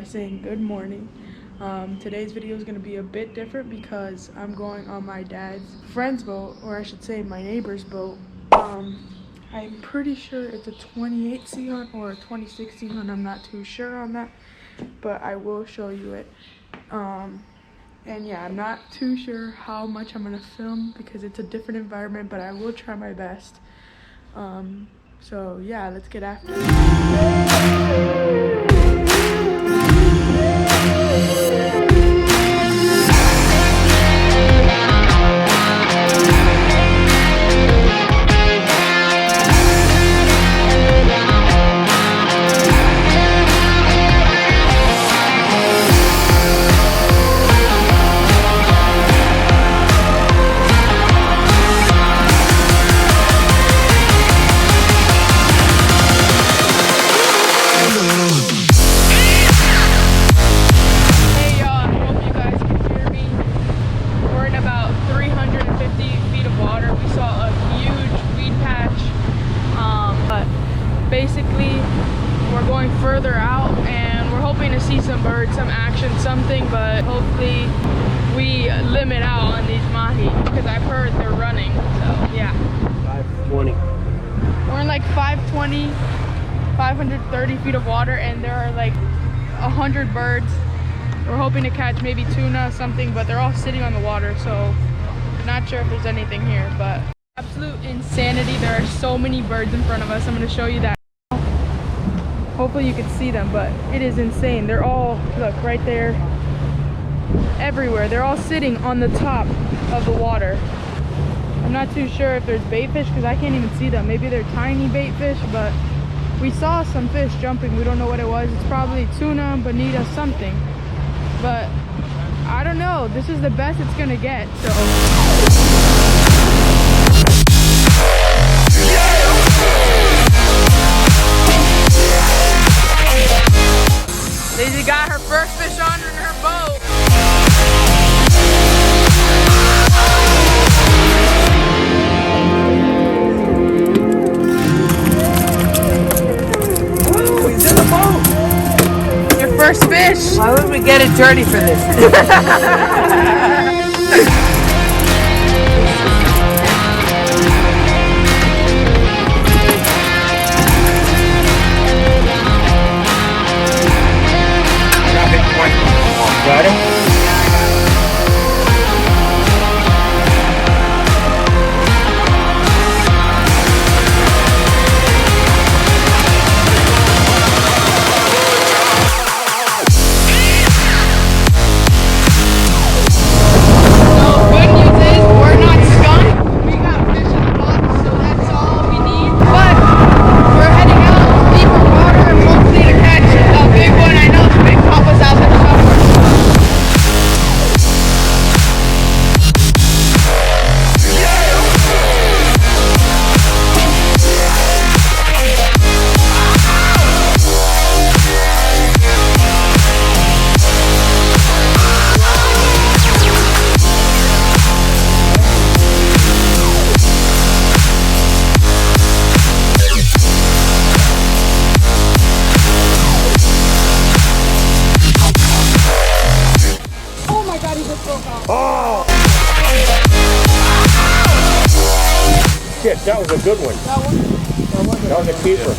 by saying good morning. Today's video is going to be a bit different because I'm going on my dad's friend's boat, or I should say my neighbor's boat. I'm pretty sure it's a 28 Seahorn or a 26 Seahorn. I'm not too sure on that, but I will show you it. And yeah, I'm not too sure how much I'm gonna film because it's a different environment, but I will try my best. So yeah, let's get after it. Basically, we're going further out and we're hoping to see some birds, some action, something, but hopefully we limit out on these mahi because I've heard they're running. So yeah, 520. We're in like 520, 530 feet of water, and there are like 100 birds. We're hoping to catch maybe tuna, something, but they're all sitting on the water, so not sure if there's anything here. But absolute insanity. There are so many birds in front of us. I'm going to show you that. Hopefully you can see them, but it is insane. They're all, look, right there, everywhere. They're all sitting on the top of the water. I'm not too sure if there's bait fish because I can't even see them. Maybe they're tiny bait fish, but we saw some fish jumping. We don't know what it was. It's probably tuna, bonita, something. But I don't know. This is the best it's gonna get, so. Daisy got her first fish on in her boat. Woo, he's in the boat. Your first fish. Why would we get it dirty for this? Got it? Oh! Shit, that was a good one. That was a keeper.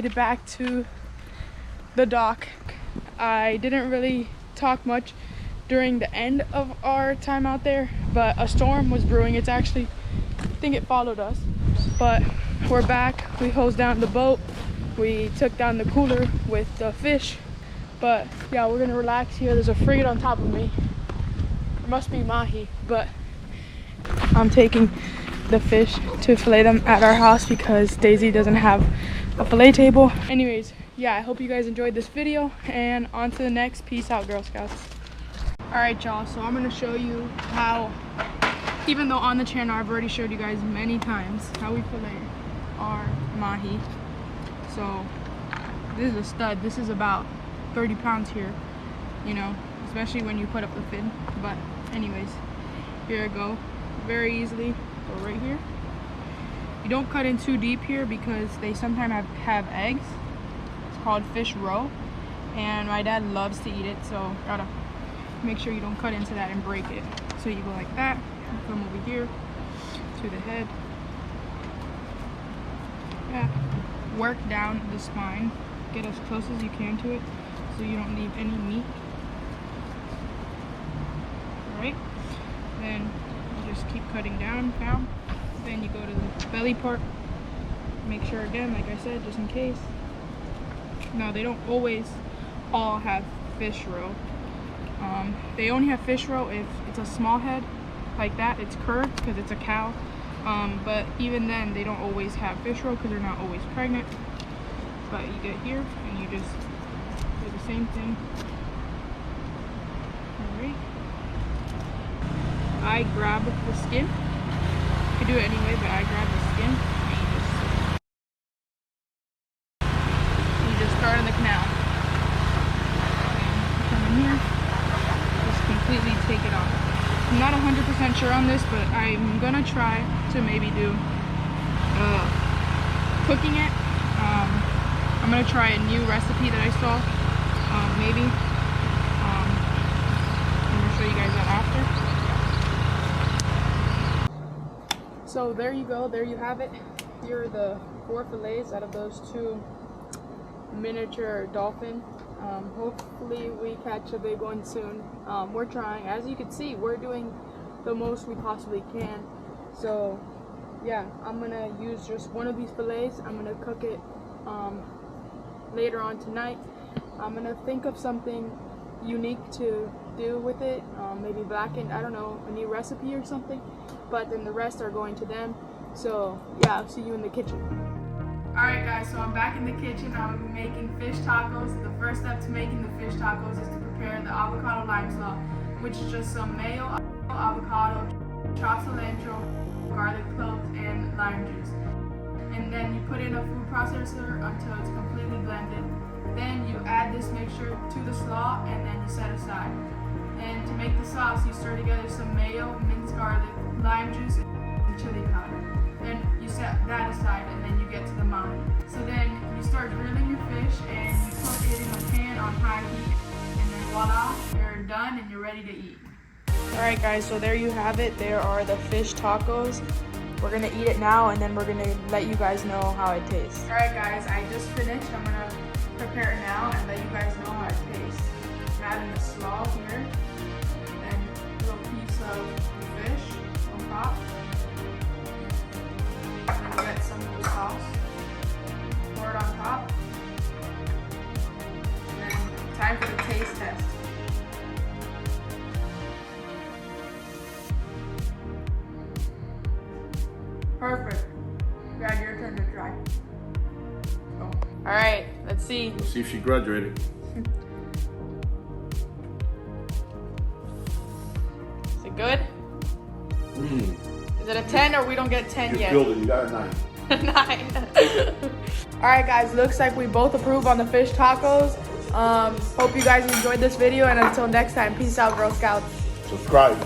made it back to the dock. I didn't really talk much during the end of our time out there, but a storm was brewing. It's actually, I think it followed us, but we're back. We hosed down the boat. We took down the cooler with the fish, but yeah, we're gonna relax here. There's a frigate on top of me. It must be mahi, but I'm taking the fish to fillet them at our house because Daisy doesn't have a fillet table. Anyways, yeah, I hope you guys enjoyed this video, and on to the next. Peace out, Girl Scouts. All right, y'all, so I'm gonna show you how, even though on the channel I've already showed you guys many times how we fillet our mahi. So this is a stud. This is about 30 pounds here, you know, especially when you put up the fin. But anyways, here I go. Very easily go right here. You don't cut in too deep here because they sometimes have eggs. It's called fish roe, and my dad loves to eat it, so gotta make sure you don't cut into that and break it. So you go like that, come over here to the head. Yeah, work down the spine, get as close as you can to it so you don't leave any meat. Alright, then you just keep cutting down. Then you go to the belly part. Make sure again, like I said, just in case. Now they don't always all have fish roe. They only have fish roe if it's a small head like that. It's curved because it's a cow. But even then, they don't always have fish roe because they're not always pregnant. But you get here and you just do the same thing. Alright. I grab the skin. You can do it anyway, but I grab the skin and you just start in the canal. And come in here, just completely take it off. I'm not 100% sure on this, but I'm gonna try to maybe do cooking it. I'm gonna try a new recipe that I saw, maybe. I'm gonna show you guys that after. So there you go, there you have it. Here are the 4 fillets out of those 2 miniature dolphin. Hopefully we catch a big one soon. We're trying. As you can see, we're doing the most we possibly can. So yeah, I'm gonna use just one of these fillets. I'm gonna cook it later on tonight. I'm gonna think of something unique to do with it, maybe blackened, I don't know, a new recipe or something, but then the rest are going to them. So yeah, I'll see you in the kitchen. Alright guys, so I'm back in the kitchen. I'm going to be making fish tacos. The first step to making the fish tacos is to prepare the avocado lime slaw, which is just some mayo, avocado, chopped cilantro, garlic cloves, and lime juice. And then you put in a food processor until it's completely blended. Then you add this mixture to the slaw and then you set aside. And to make the sauce, you stir together some mayo, minced garlic, lime juice, and chili powder. Then you set that aside and then you get to the mahi. So then you start grilling your fish and you cook it in a pan on high heat. And then voila, you're done and you're ready to eat. Alright guys, so there you have it. There are the fish tacos. We're gonna eat it now and then we're gonna let you guys know how it tastes. Alright guys, I just finished. I'm gonna prepare it now and let you guys know how it tastes. I'm adding the slaw here and a little piece of fish on top. And then get some of the sauce. Pour it on top. And then time for the taste test. Perfect. Brad, your turn to try. Oh. All right, let's see. Let's see if she graduated. Is it good? Mm. Is it a 10 or we don't get 10 yet? You got a 9. 9. All right, guys. Looks like we both approve on the fish tacos. Hope you guys enjoyed this video, and until next time, peace out, Girl Scouts. Subscribe.